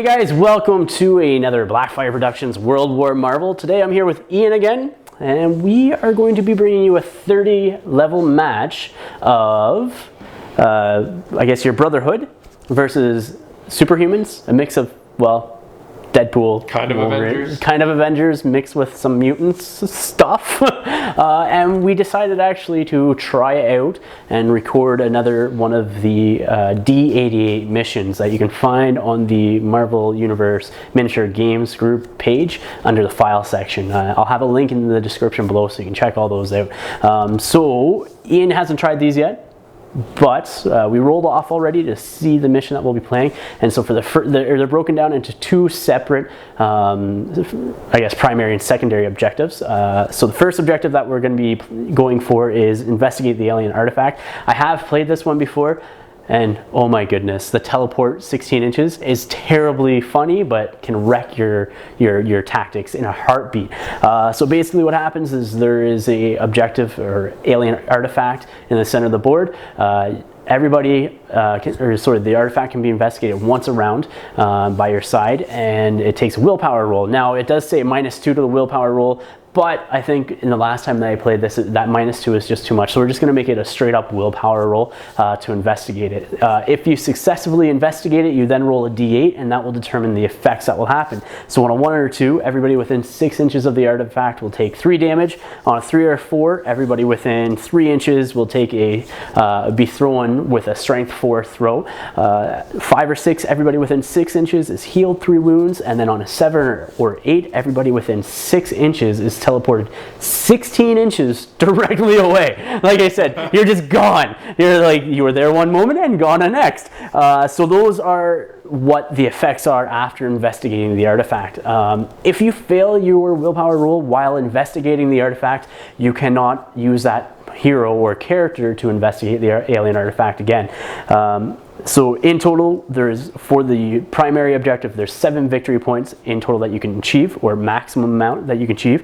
Hey guys, welcome to another Blackfyre Productions World War Marvel. Today I'm here with Ian again, and we are going to be bringing you a 30 level match of, I guess, your Brotherhood versus Superhumans, a mix of, well, Deadpool, kind of Avengers mixed with some mutants stuff. And we decided actually to try out and record another one of the D88 missions that you can find on the Marvel Universe Miniature Games group page under the file section. I'll have a link in the description below so you can check all those out. So Ian hasn't tried these yet, but we rolled off already to see the mission that we'll be playing, and so for they're broken down into two separate, I guess, primary and secondary objectives. So the first objective that we're going to be going for is investigate the alien artifact. I have played this one before, and oh my goodness, the teleport 16 inches is terribly funny, but can wreck your tactics in a heartbeat. So basically what happens is there is a objective or alien artifact in the center of the board. Everybody, the artifact can be investigated once a round by your side, and it takes a willpower roll. Now it does say -2 to the willpower roll, but I think in the last time that I played this, that -2 is just too much. So we're just going to make it a straight up willpower roll to investigate it. If you successfully investigate it, you then roll a d8, and that will determine the effects that will happen. So on a 1 or 2, everybody within 6 inches of the artifact will take 3 damage. On a 3 or 4, everybody within 3 inches will take be thrown with a strength 4 throw. 5 or 6, everybody within 6 inches is healed 3 wounds, and then on a 7 or 8, everybody within 6 inches is teleported 16 inches directly away. Like I said, you're just gone. You're like, you were there one moment and gone the next. So those are what the effects are after investigating the artifact. If you fail your willpower roll while investigating the artifact, you cannot use that hero or character to investigate the alien artifact again. So in total, for the primary objective, there's 7 victory points in total that you can achieve, or maximum amount that you can achieve.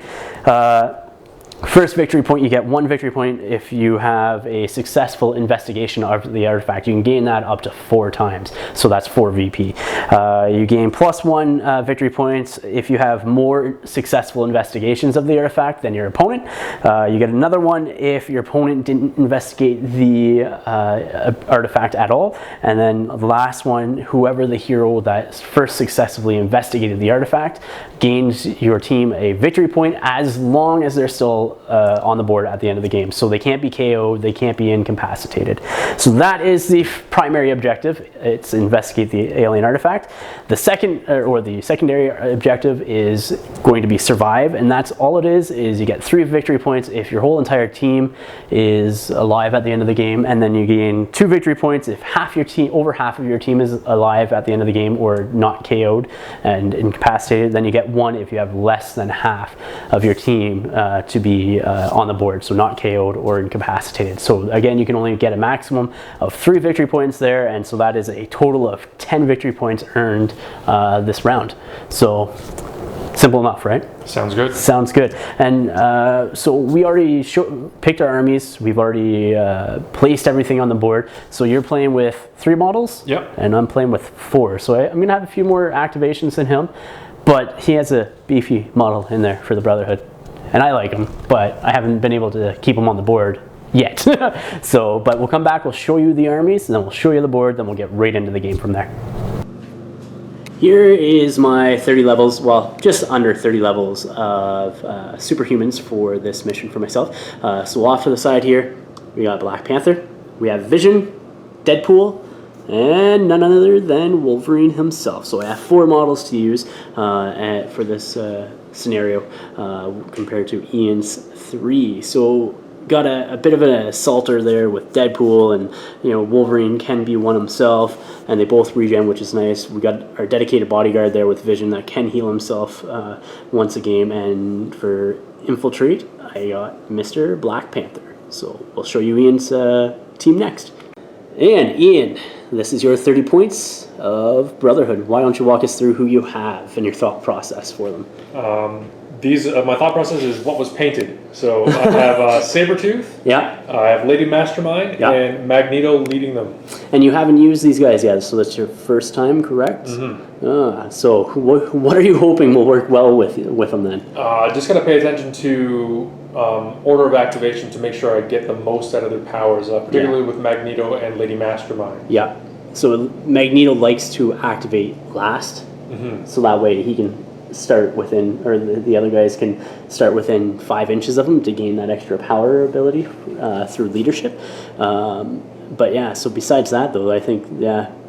First victory point, you get 1 victory point if you have a successful investigation of the artifact. You can gain that up to 4 times, so that's 4 VP. You gain +1 victory points if you have more successful investigations of the artifact than your opponent. You get another one if your opponent didn't investigate the artifact at all. And then the last one, whoever the hero that first successfully investigated the artifact gains your team a victory point as long as they're still on the board at the end of the game. So they can't be KO'd, they can't be incapacitated. So that is the primary objective. It's investigate the alien artifact. The secondary objective is going to be survive, and that's all it is you get 3 victory points if your whole entire team is alive at the end of the game, and then you gain 2 victory points if over half of your team is alive at the end of the game or not KO'd and incapacitated. Then you get 1 if you have less than half of your team to be on the board, so not KO'd or incapacitated. So again, you can only get a maximum of 3 victory points there, and so that is a total of 10 victory points earned this round. So simple enough, right? Sounds good. Sounds good. And so we already picked our armies. We've already placed everything on the board. So you're playing with 3 models? Yep. And I'm playing with 4. So I'm going to have a few more activations than him, but he has a beefy model in there for the Brotherhood. And I like him, but I haven't been able to keep him on the board yet. But we'll come back, we'll show you the armies, and then we'll show you the board, then we'll get right into the game from there. Here is my 30 levels, well, just under 30 levels of Superhumans for this mission for myself. So off to the side here, we got Black Panther, we have Vision, Deadpool, and none other than Wolverine himself. So I have 4 models to use for this scenario compared to Ian's 3. So got a bit of an assaulter there with Deadpool, and Wolverine can be one himself, and they both regen, which is nice. We got our dedicated bodyguard there with Vision that can heal himself once a game, and for infiltrate, I got Mr. Black Panther. So we'll show you Ian's team next. And Ian, this is your 30 points of Brotherhood. Why don't you walk us through who you have and your thought process for them? My thought process is what was painted. So I have Sabretooth, Yeah. I have Lady Mastermind, Yeah. and Magneto leading them. And you haven't used these guys yet, so that's your first time, correct? So what are you hoping will work well with them then? Just got to pay attention to order of activation to make sure I get the most out of their powers, particularly with Magneto and Lady Mastermind. Yeah. So Magneto likes to activate last, so that way he can start within, or the other guys can start within 5 inches of him to gain that extra power ability through leadership. But yeah, so besides that though, I think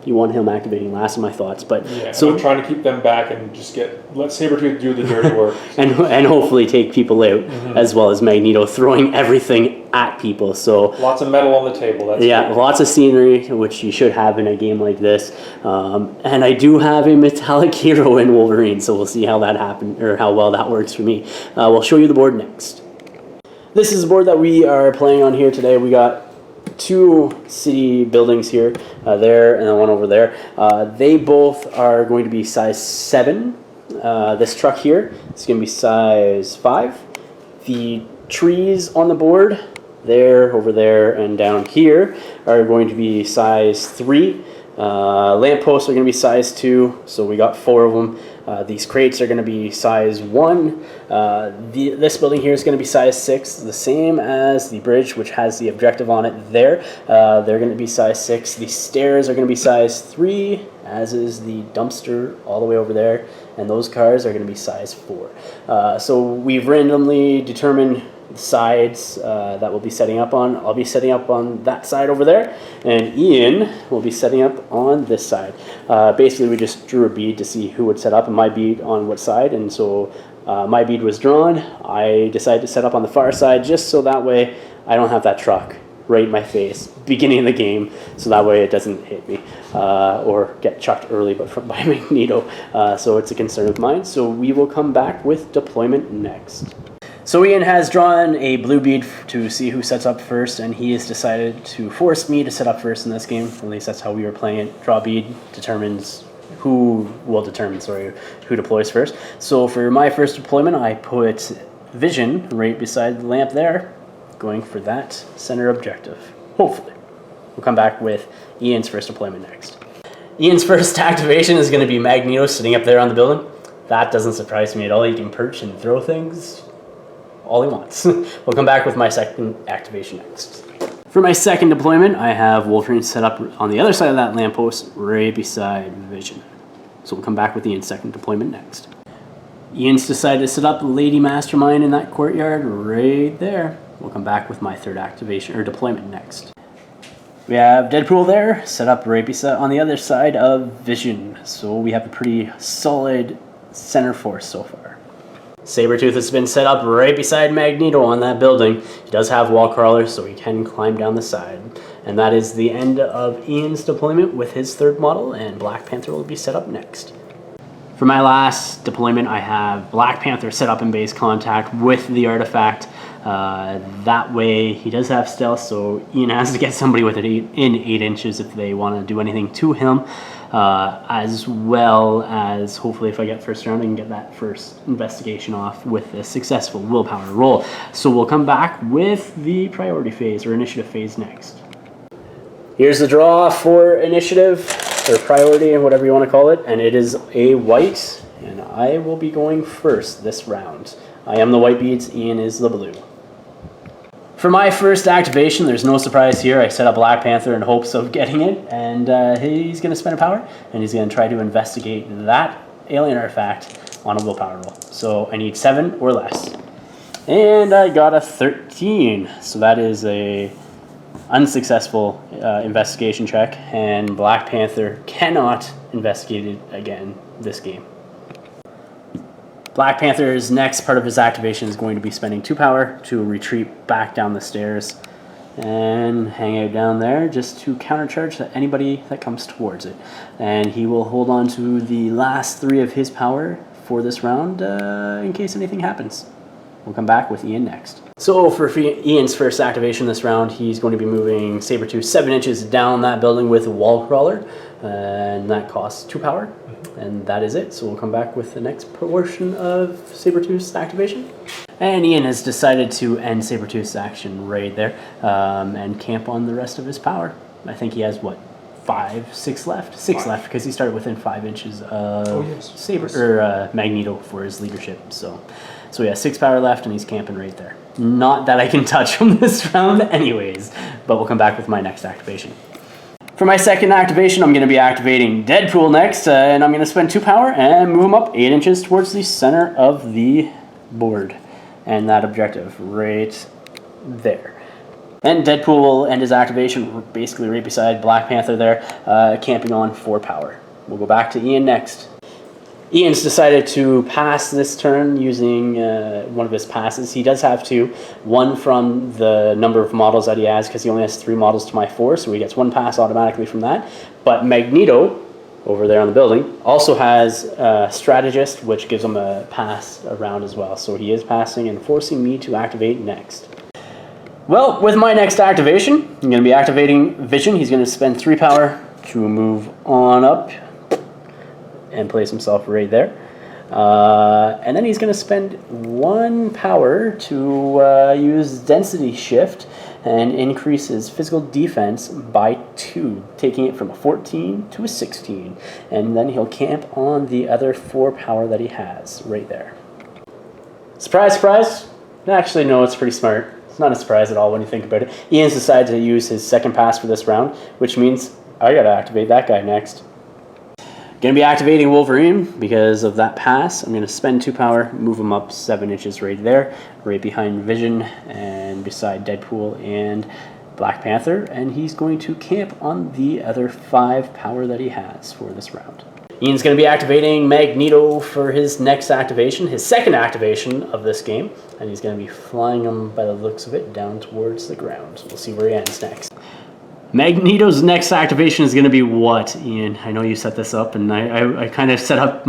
you want him activating last, of my thoughts. But yeah, so I'm trying to keep them back and just let Sabretooth do the dirty work. and hopefully take people out, as well as Magneto throwing everything at people. So lots of metal on the table. That's yeah, good. lots of scenery, which you should have in a game like this. And I do have a metallic hero in Wolverine, so we'll see how that happens, or how well that works for me. We'll show you the board next. This is the board that we are playing on here today. We got 2 city buildings here, there and the one over there. They both are going to be size 7. This truck here is going to be size 5. The trees on the board, there, over there, and down here, are going to be size 3. Lampposts are going to be size 2, so we got 4 of them. These crates are going to be size 1. This building here is going to be size 6, the same as the bridge, which has the objective on it there. They're going to be size 6. The stairs are going to be size 3, as is the dumpster all the way over there. And those cars are going to be size 4. So we've randomly determined the sides that we'll be setting up on. I'll be setting up on that side over there, and Ian will be setting up on this side. Basically, we just drew a bead to see who would set up, and my bead on what side, and so my bead was drawn. I decided to set up on the far side just so that way I don't have that truck right in my face beginning of the game, so that way it doesn't hit me or get chucked early by Magneto. So it's a concern of mine. So we will come back with deployment next. So Ian has drawn a blue bead to see who sets up first, and he has decided to force me to set up first in this game. At least that's how we were playing it. Draw bead determines who deploys first. So for my first deployment, I put Vision right beside the lamp there, going for that center objective. Hopefully. We'll come back with Ian's first deployment next. Ian's first activation is going to be Magneto sitting up there on the building. That doesn't surprise me at all. He can perch and throw things all he wants. We'll come back with my second activation next. For my second deployment, I have Wolverine set up on the other side of that lamppost, right beside Vision. So we'll come back with Ian's second deployment next. Ian's decided to set up Lady Mastermind in that courtyard right there. We'll come back with my third activation or deployment next. We have Deadpool there, set up right beside on the other side of Vision. So we have a pretty solid center force so far. Sabretooth has been set up right beside Magneto on that building. He does have wall crawlers, so he can climb down the side. And that is the end of Ian's deployment with his third model, and Black Panther will be set up next. For my last deployment, I have Black Panther set up in base contact with the artifact. That way, he does have stealth, so Ian has to get somebody with it in 8 inches if they want to do anything to him. As well as, hopefully if I get first round, I can get that first investigation off with a successful willpower roll. So we'll come back with the priority phase, or initiative phase next. Here's the draw for initiative, or priority, or whatever you want to call it, and it is a white, and I will be going first this round. I am the white beads, Ian is the blue. For my first activation, there's no surprise here. I set up Black Panther in hopes of getting it, and he's going to spend a power, and he's going to try to investigate that alien artifact on a willpower roll. So I need 7 or less. And I got a 13, so that is a unsuccessful investigation check, and Black Panther cannot investigate it again this game. Black Panther's next part of his activation is going to be spending 2 power to retreat back down the stairs and hang out down there just to countercharge anybody that comes towards it. And he will hold on to the last 3 of his power for this round in case anything happens. We'll come back with Ian next. So for Ian's first activation this round, he's going to be moving Sabretooth 7 inches down that building with a wall crawler, and that costs 2 power. And that is it. So we'll come back with the next portion of Sabretooth's activation. And Ian has decided to end Sabretooth's action right there and camp on the rest of his power. I think he has, what, 6 left? 6 left, because he started within 5 inches of Magneto for his leadership. So yeah, 6 power left, and he's camping right there. Not that I can touch from this round anyways, but we'll come back with my next activation. For my second activation, I'm going to be activating Deadpool next, and I'm going to spend 2 power and move him up 8 inches towards the center of the board. And that objective right there. And Deadpool will end his activation basically right beside Black Panther there, camping on 4 power. We'll go back to Ian next. Ian's decided to pass this turn using one of his passes. He does have 2. 1 from the number of models that he has, because he only has 3 models to my 4, so he gets 1 pass automatically from that. But Magneto, over there on the building, also has Strategist, which gives him a pass around as well. So he is passing and forcing me to activate next. Well, with my next activation, I'm going to be activating Vision. He's going to spend 3 power to move on up and place himself right there. And then he's going to spend 1 power to use Density Shift and increase his physical defense by 2, taking it from a 14 to a 16. And then he'll camp on the other 4 power that he has right there. Surprise, surprise. Actually, no, it's pretty smart. It's not a surprise at all when you think about it. Ian's decided to use his second pass for this round, which means I gotta activate that guy next. Gonna be activating Wolverine because of that pass. I'm gonna spend 2 power, move him up 7 inches right there, right behind Vision and beside Deadpool and Black Panther, and he's going to camp on the other 5 power that he has for this round. Ian's going to be activating Magneto for his next activation, his second activation of this game, and he's going to be flying him, by the looks of it, down towards the ground. So we'll see where he ends next. Magneto's next activation is going to be what, Ian? I know you set this up, and I kind of set up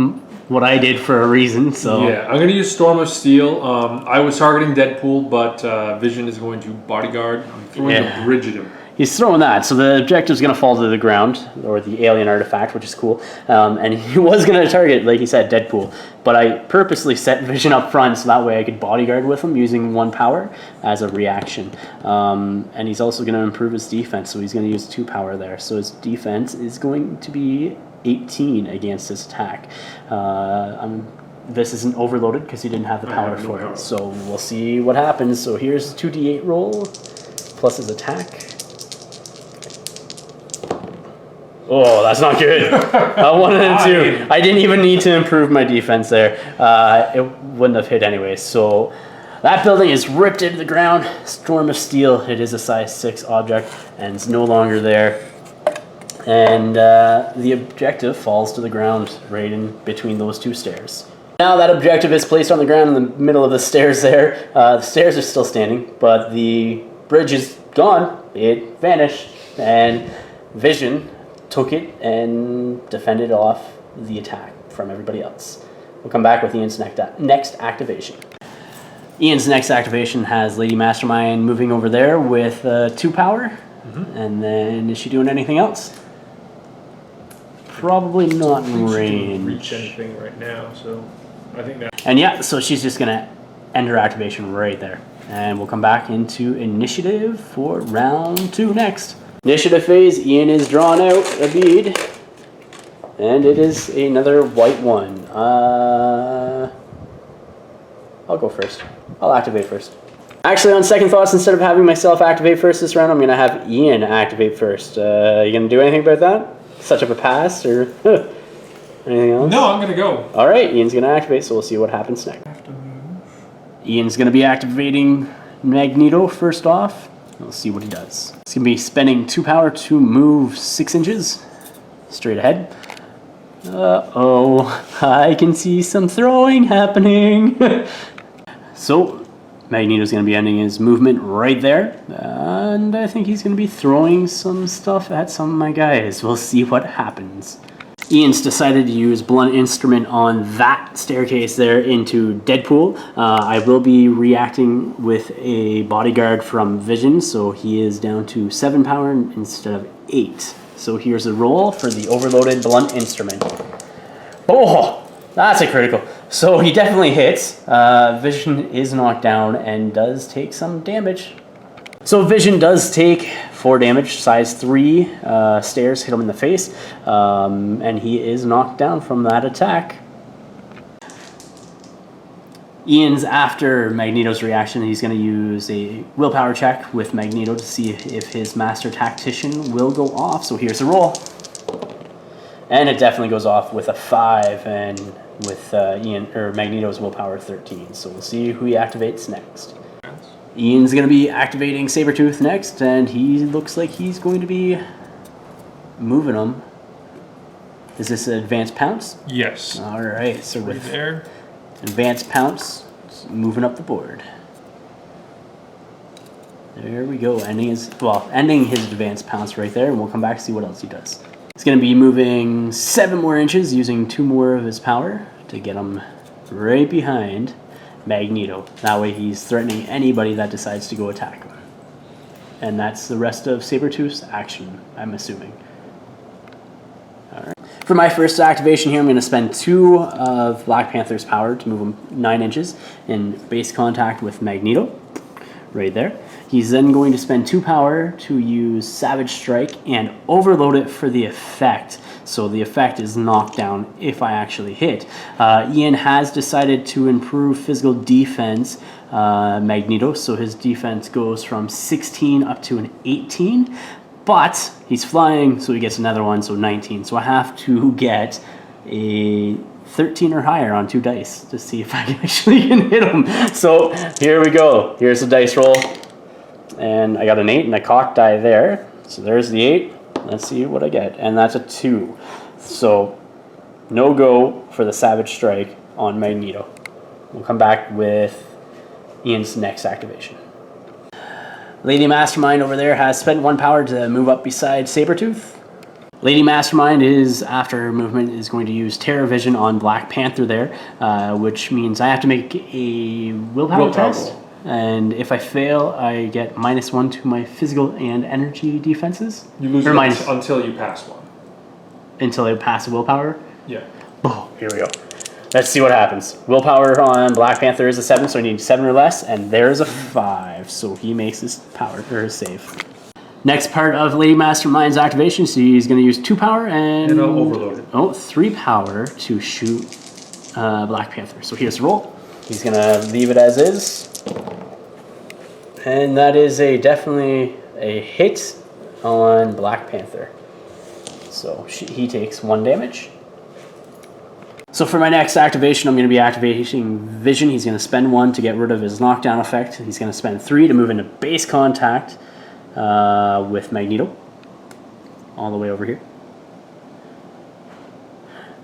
what I did for a reason, so... Yeah, I'm going to use Storm of Steel. I was targeting Deadpool, but Vision is going to bodyguard. I'm throwing a bridge at him. He's throwing that, so the objective is going to fall to the ground, or the alien artifact, which is cool. And he was going to target, like he said, Deadpool. But I purposely set Vision up front, so that way I could bodyguard with him using 1 power as a reaction. And he's also going to improve his defense, so he's going to use 2 power there. So his defense is going to be 18 against his attack. This isn't overloaded because he didn't have the power for it. So we'll see what happens. So here's 2d8 roll, plus his attack. Oh, that's not good. I wanted him to. I didn't even need to improve my defense there. It wouldn't have hit anyway. So that building is ripped into the ground. Storm of Steel. It is a size 6 object, and it's no longer there. And the objective falls to the ground right in between those 2 stairs. Now that objective is placed on the ground in the middle of the stairs there. The stairs are still standing, but the bridge is gone. It vanished, and Vision took it and defended off the attack from everybody else. We'll come back with Ian's next activation. Ian's next activation has Lady Mastermind moving over there with 2 power. And then is she doing anything else? Probably not in range. Reach anything right now, so I think that. And yeah, so she's just gonna end her activation right there. And we'll come back into initiative for round 2 next. Initiative phase, Ian is drawn out a bead, and it is another white one. I'll go first. I'll activate first. Actually, on second thoughts, instead of having myself activate first this round, I'm going to have Ian activate first. You going to do anything about that? Such up a pass, or anything else? No, I'm going to go. All right, Ian's going to activate, so we'll see what happens next. Ian's going to be activating Magneto first off. We'll see what he does. He's going to be spending 2 power to move 6 inches straight ahead. Uh-oh, I can see some throwing happening. So, Magneto's going to be ending his movement right there. And I think he's going to be throwing some stuff at some of my guys. We'll see what happens. Ian's decided to use Blunt Instrument on that staircase there into Deadpool. I will be reacting with a bodyguard from Vision, so he is down to 7 power instead of 8. So here's a roll for the overloaded Blunt Instrument. Oh, that's a critical. So he definitely hits. Vision is knocked down and does take some damage. So Vision does take 4 damage, size 3 stairs hit him in the face, and he is knocked down from that attack. Ian's after Magneto's reaction. He's going to use a willpower check with Magneto to see if his master tactician will go off. So here's the roll. And it definitely goes off with a 5 and with Magneto's willpower 13. So we'll see who he activates next. Ian's going to be activating Sabretooth next, and he looks like he's going to be moving them. Is this an advanced pounce? Yes. All right, so with there. Advanced pounce, moving up the board. There we go, ending his advanced pounce right there, and we'll come back and see what else he does. He's going to be moving 7 more inches, using 2 more of his power to get him right behind Magneto. That way he's threatening anybody that decides to go attack him. And that's the rest of Sabretooth's action, I'm assuming. Alright. For my first activation here, I'm going to spend 2 of Black Panther's power to move him 9 inches in base contact with Magneto. Right there. He's then going to spend 2 power to use Savage Strike and overload it for the effect. So the effect is knocked down if I actually hit. Ian has decided to improve physical defense, Magneto, so his defense goes from 16 up to an 18. But he's flying, so he gets another one, so 19. So I have to get a 13 or higher on 2 dice to see if I actually can hit him. So here we go. Here's the dice roll. And I got an 8 and a cocked die there. So there's the 8. Let's see what I get. And that's a 2. So no go for the Savage Strike on Magneto. We'll come back with Ian's next activation. Lady Mastermind over there has spent 1 power to move up beside Sabretooth. Lady Mastermind is, after her movement, is going to use Terror Vision on Black Panther there, which means I have to make a willpower test. And if I fail, I get -1 to my physical and energy defenses. You lose it until you pass 1. Until I pass a willpower? Yeah. Oh, here we go. Let's see what happens. Willpower on Black Panther is a 7, so I need 7 or less, and there's a 5, so he makes his power or his save. Next part of Lady Mastermind's activation, so he's going to use 2 power and I'll overload it. 3 power to shoot Black Panther. So here's the roll. He's going to leave it as is. And that is definitely a hit on Black Panther. So he takes 1 damage. So for my next activation, I'm going to be activating Vision. He's going to spend 1 to get rid of his knockdown effect. He's going to spend 3 to move into base contact with Magneto. All the way over here.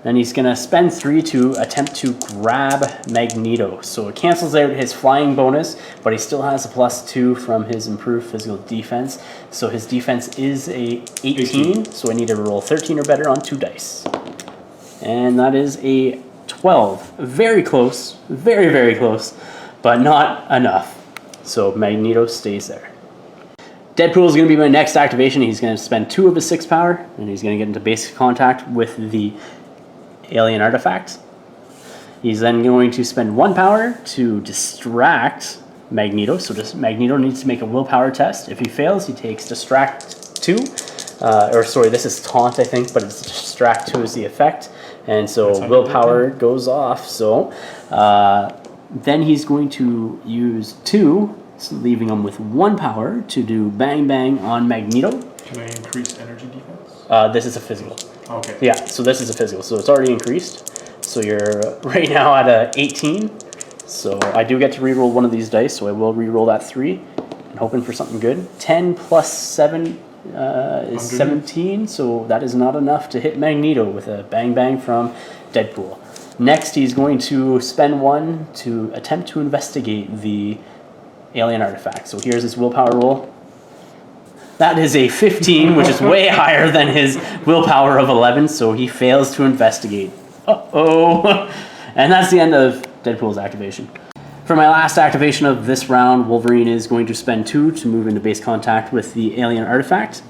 Then he's going to spend 3 to attempt to grab Magneto. So it cancels out his flying bonus, but he still has a +2 from his improved physical defense. So his defense is a 18. So I need to roll 13 or better on 2 dice. And that is a 12. Very close. Very, very close. But not enough. So Magneto stays there. Deadpool is going to be my next activation. He's going to spend 2 of his 6 power, and he's going to get into basic contact with the alien artifact. He's then going to spend 1 power to distract Magneto. So Magneto needs to make a willpower test. If he fails, he takes distract 2. This is taunt, I think, but it's distract 2 is the effect. And so willpower goes off. So then he's going to use 2, leaving him with 1 power to do bang bang on Magneto. Can I increase energy defense? This is a physical. Okay. Yeah, so this is a physical. So it's already increased. So you're right now at a 18. So I do get to reroll 1 of these dice. So I will reroll that 3. And hoping for something good. 10 plus 7 is 17. So that is not enough to hit Magneto with a bang bang from Deadpool. Next, he's going to spend 1 to attempt to investigate the alien artifact. So here's his willpower roll. That is a 15, which is way higher than his willpower of 11, so he fails to investigate. Uh-oh. And that's the end of Deadpool's activation. For my last activation of this round, Wolverine is going to spend 2 to move into base contact with the alien artifact.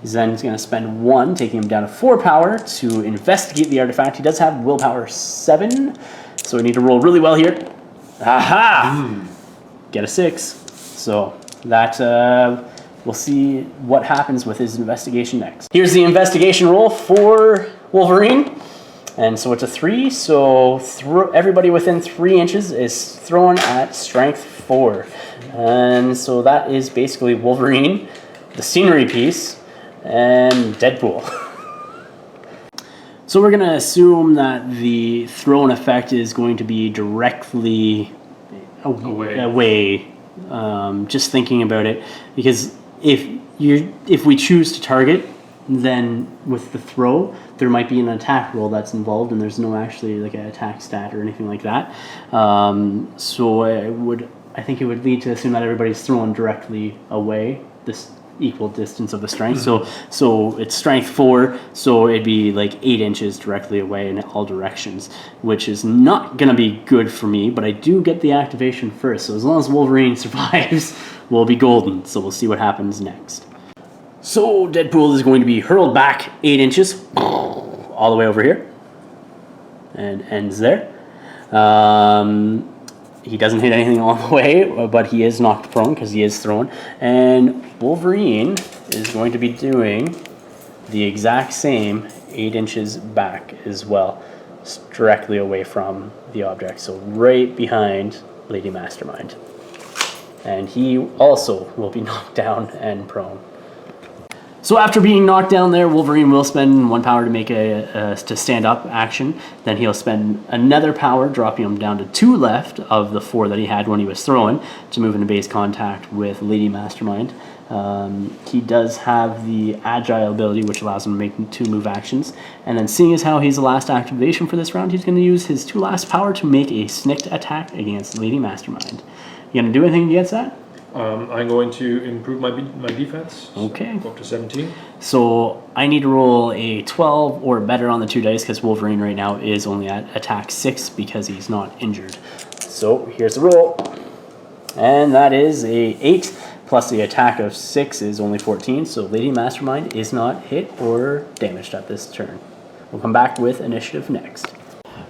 He's then going to spend 1, taking him down to 4 power to investigate the artifact. He does have willpower 7, So we need to roll really well here. Aha! Get a 6. So that we'll see what happens with his investigation next. Here's the investigation roll for Wolverine. And so it's a 3, so everybody within 3 inches is thrown at strength 4. And so that is basically Wolverine, the scenery piece, and Deadpool. So we're going to assume that the thrown effect is going to be directly away. Just thinking about it, because if we choose to target, then with the throw, there might be an attack roll that's involved, and there's no actually like an attack stat or anything like that. So I think it would lead to assume that everybody's thrown directly away, this equal distance of the strength. So it's strength 4, so it'd be like 8 inches directly away in all directions, which is not gonna be good for me, but I do get the activation first. So as long as Wolverine survives, we'll be golden. So we'll see what happens next. So Deadpool is going to be hurled back 8 inches, all the way over here, and ends there. He doesn't hit anything all the way, but he is knocked prone because he is thrown. And Wolverine is going to be doing the exact same 8 inches back as well, directly away from the object. So right behind Lady Mastermind. And he also will be knocked down and prone. So after being knocked down there, Wolverine will spend 1 power to make to stand up action. Then he'll spend another power, dropping him down to 2 left of the 4 that he had when he was throwing, to move into base contact with Lady Mastermind. He does have the agile ability, which allows him to make 2 move actions. And then seeing as how he's the last activation for this round, he's going to use his 2 last power to make a sneaked attack against Lady Mastermind. You going to do anything against that? I'm going to improve my defense. Okay. Go up to 17. So I need to roll a 12 or better on the 2 dice because Wolverine right now is only at attack 6 because he's not injured. So here's the roll. And that is a 8 plus the attack of 6 is only 14. So Lady Mastermind is not hit or damaged at this turn. We'll come back with initiative next.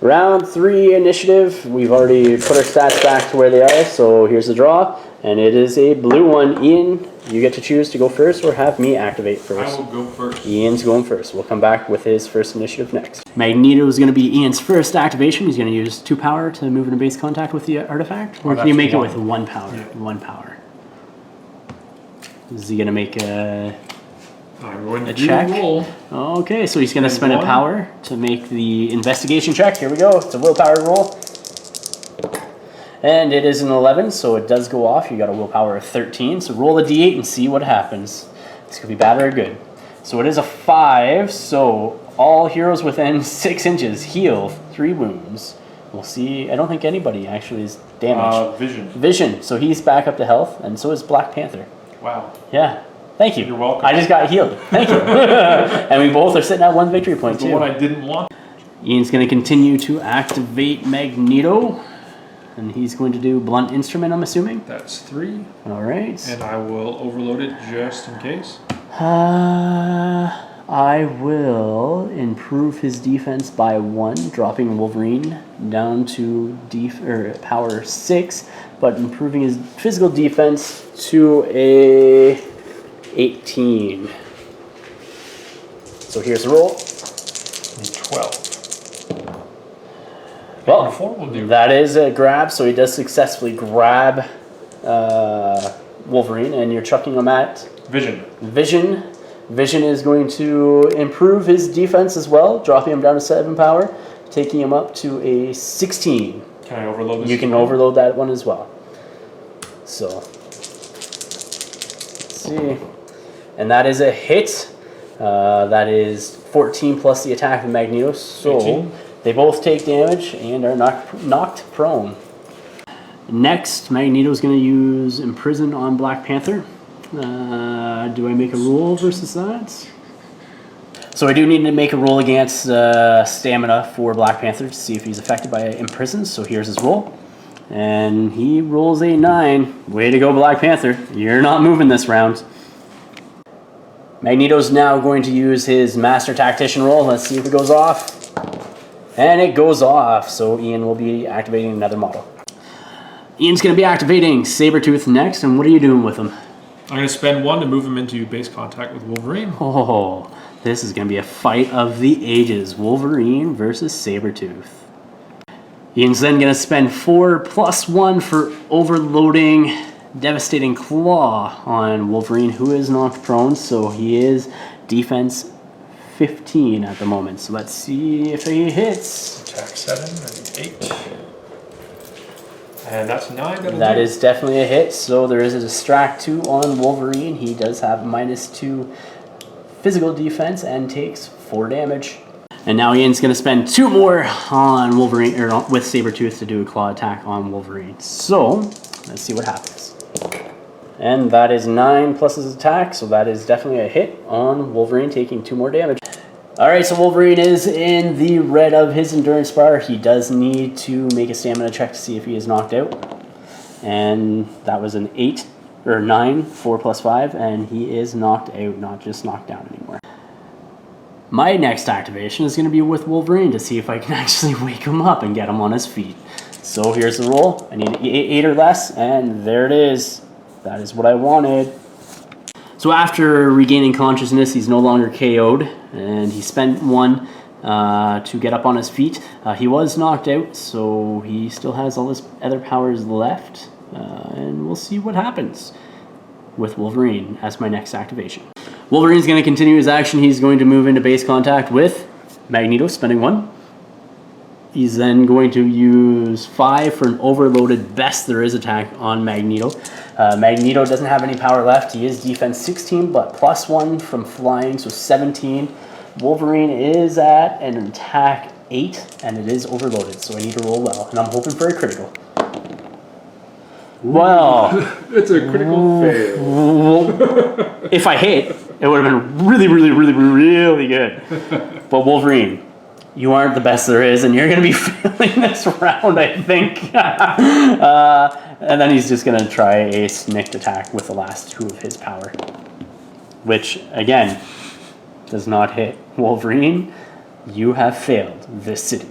Round 3 initiative. We've already put our stats back to where they are. So here's the draw. And it is a blue one. Ian, you get to choose to go first or have me activate first. I will go first. Ian's going first. We'll come back with his first initiative next. Magneto is going to be Ian's first activation. He's going to use 2 power to move into base contact with the artifact. Or can you make it with 1 power? Yeah. 1 power. Is he going to make a check? Roll. Okay, so he's going to spend 1 power to make the investigation check. Here we go. It's a willpower roll. And it is an 11, so it does go off. You got a willpower of 13, so roll a d8 and see what happens. This could be bad or good. So it is a 5, so all heroes within 6 inches heal 3 wounds. We'll see. I don't think anybody actually is damaged. Vision. So he's back up to health, and so is Black Panther. Wow. Yeah. Thank you. You're welcome. I just got healed. Thank you. And we both are sitting at 1 victory point, too. The one I didn't want. Ian's going to continue to activate Magneto. And he's going to do blunt instrument, I'm assuming? That's 3. All right. And I will overload it just in case. I will improve his defense by 1, dropping Wolverine down to power 6, but improving his physical defense to a 18. So here's the roll. 12. Well, that is a grab, so he does successfully grab Wolverine, and you're chucking him at Vision. Vision is going to improve his defense as well, dropping him down to 7 power, taking him up to a 16. Can I overload this? You can overload that one as well. So, let's see. And that is a hit. That is 14 plus the attack of Magneto. So 18. They both take damage and are knocked prone. Next, Magneto is going to use Imprison on Black Panther. Do I make a roll versus that? So I do need to make a roll against stamina for Black Panther to see if he's affected by Imprison. So here's his roll. And he rolls a 9. Way to go, Black Panther. You're not moving this round. Magneto's now going to use his Master Tactician roll. Let's see if it goes off. And it goes off, so Ian will be activating another model. Ian's going to be activating Sabretooth next, and what are you doing with him? I'm going to spend 1 to move him into base contact with Wolverine. Oh, this is going to be a fight of the ages. Wolverine versus Sabretooth. Ian's then going to spend 4 plus 1 for overloading Devastating Claw on Wolverine, who is knocked prone, so he is defense 15 at the moment. So let's see if he hits. Attack 7 and 8. And that's 9. That is definitely a hit. So there is a distract 2 on Wolverine. He does have -2 physical defense and takes 4 damage. And now Ian's going to spend 2 more on Wolverine, or with Sabretooth, to do a claw attack on Wolverine. So let's see what happens. And that is 9 plus his attack, so that is definitely a hit on Wolverine, taking 2 more damage. Alright, so Wolverine is in the red of his endurance bar. He does need to make a stamina check to see if he is knocked out. And that was an 8, or 9, 4 plus 5, and he is knocked out, not just knocked down anymore. My next activation is going to be with Wolverine to see if I can actually wake him up and get him on his feet. So here's the roll. I need 8 or less, and there it is. That is what I wanted. So after regaining consciousness, he's no longer KO'd, and he spent 1 to get up on his feet. He was knocked out, so he still has all his other powers left, and we'll see what happens with Wolverine as my next activation. Wolverine's going to continue his action. He's going to move into base contact with Magneto, spending 1. He's then going to use 5 for an overloaded best there is attack on Magneto. Magneto doesn't have any power left. He is defense 16, but +1 from flying, so 17. Wolverine is at an attack 8, and it is overloaded, so I need to roll well, and I'm hoping for a critical. Well, it's a critical fail. If I hit, it would have been really, really, really, really good. But Wolverine, you aren't the best there is, and you're going to be failing this round, I think. And then he's just going to try a snicked attack with the last 2 of his power, which, again, does not hit. Wolverine, you have failed this city.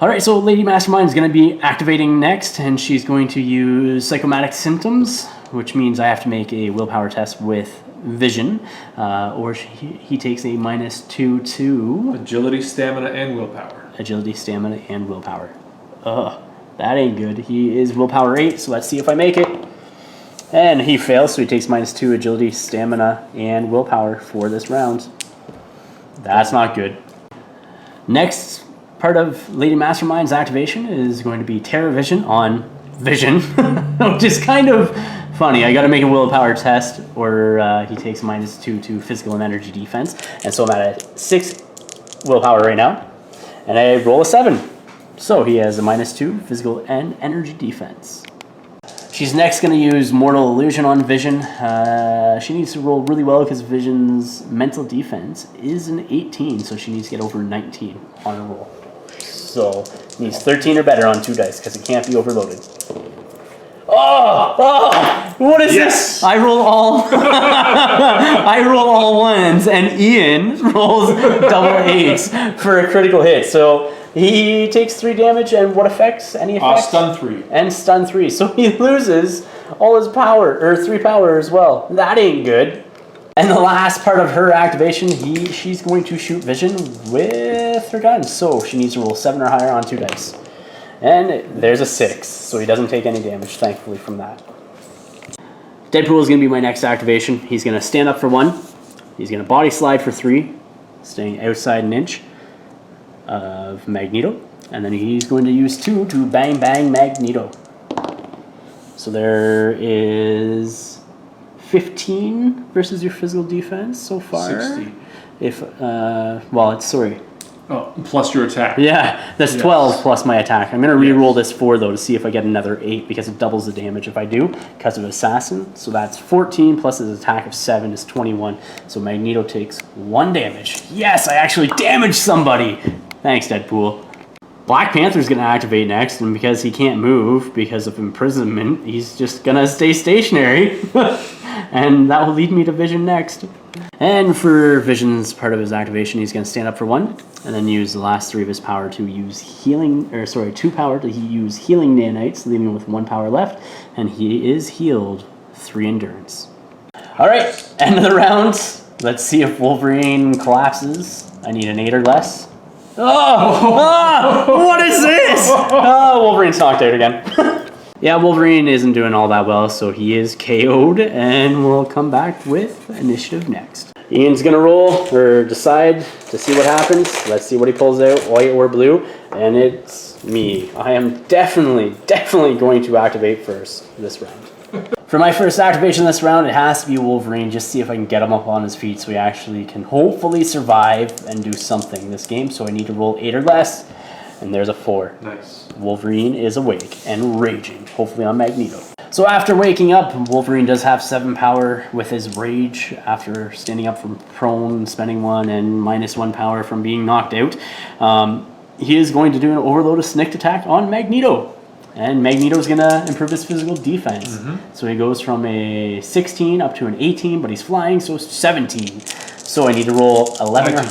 Alright, so Lady Mastermind is going to be activating next, and she's going to use Psychomatic Symptoms, which means I have to make a willpower test with Vision, or he takes a -2 to... Agility, stamina, and willpower. Agility, stamina, and willpower. Ugh, that ain't good. He is willpower 8, so let's see if I make it. And he fails, so he takes -2 agility, stamina, and willpower for this round. That's not good. Next part of Lady Mastermind's activation is going to be Terra Vision on Vision, which is kind of funny. I got to make a willpower test, or he takes -2 to physical and energy defense, and so I'm at a 6 willpower right now, and I roll a 7. So he has a -2 physical and energy defense. She's next going to use Mortal Illusion on Vision. She needs to roll really well because Vision's mental defense is an 18, so she needs to get over 19 on a roll. So needs 13 or better on 2 dice because it can't be overloaded. Oh! What is this? I roll all I roll all 1s, and Ian rolls double 8s for a critical hit. So he takes 3 damage, and what effects? Any effects? Stun 3. And stun 3. So he loses all his power, or 3 power as well. That ain't good. And the last part of her activation, she's going to shoot Vision with her gun. So she needs to roll 7 or higher on 2 dice. And there's a 6, so he doesn't take any damage, thankfully, from that. Deadpool is going to be my next activation. He's going to stand up for 1. He's going to body slide for 3, staying outside an inch of Magneto. And then he's going to use 2 to bang bang Magneto. So there is 15 versus your physical defense so far. 60. If, well, it's, sorry. Oh, plus your attack. Yeah, that's 12 plus my attack. I'm going to re-roll this 4, though, to see if I get another 8, because it doubles the damage if I do, because of Assassin. So that's 14, plus his attack of 7 is 21. So Magneto takes 1 damage. Yes, I actually damaged somebody! Thanks, Deadpool. Black Panther's going to activate next, and because he can't move because of imprisonment, he's just going to stay stationary. And that will lead me to Vision next. And for Vision's part of his activation, he's going to stand up for 1, and then use the last 3 of his power to use 2 power to use healing nanites, leaving him with 1 power left, and he is healed 3 endurance. All right, end of the round. Let's see if Wolverine collapses. I need an 8 or less. Oh, what is this? Oh, Wolverine's knocked out again. Yeah, Wolverine isn't doing all that well, so he is KO'd, and we'll come back with initiative next. Ian's gonna roll, or decide to see what happens. Let's see what he pulls out, white or blue, and it's me. I am definitely going to activate first this round. For my first activation this round, it has to be Wolverine, just see if I can get him up on his feet so he actually can hopefully survive and do something this game. So I need to roll 8 or less, and there's a 4. Nice. Wolverine is awake and raging, hopefully on Magneto. So after waking up, Wolverine does have 7 power with his rage after standing up from prone, spending 1, and -1 power from being knocked out. He is going to do an overload of sneak attack on Magneto. And Magneto's going to improve his physical defense. So he goes from a 16 up to an 18, but he's flying, so 17. So I need to roll 11 or...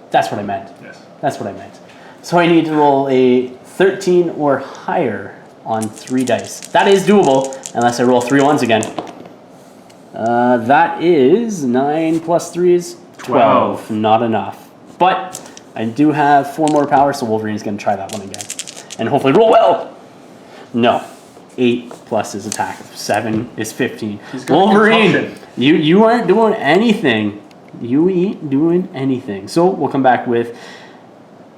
That's what I meant. Yes. That's what I meant. So I need to roll a 13 or higher on 3 dice. That is doable, unless I roll 3 ones again. That is 9 plus 3 is 12. Not enough. But I do have 4 more power, so Wolverine's going to try that one again. And hopefully roll well. No. 8 plus his attack. 7 is 15. Wolverine, you aren't doing anything. You ain't doing anything. So we'll come back with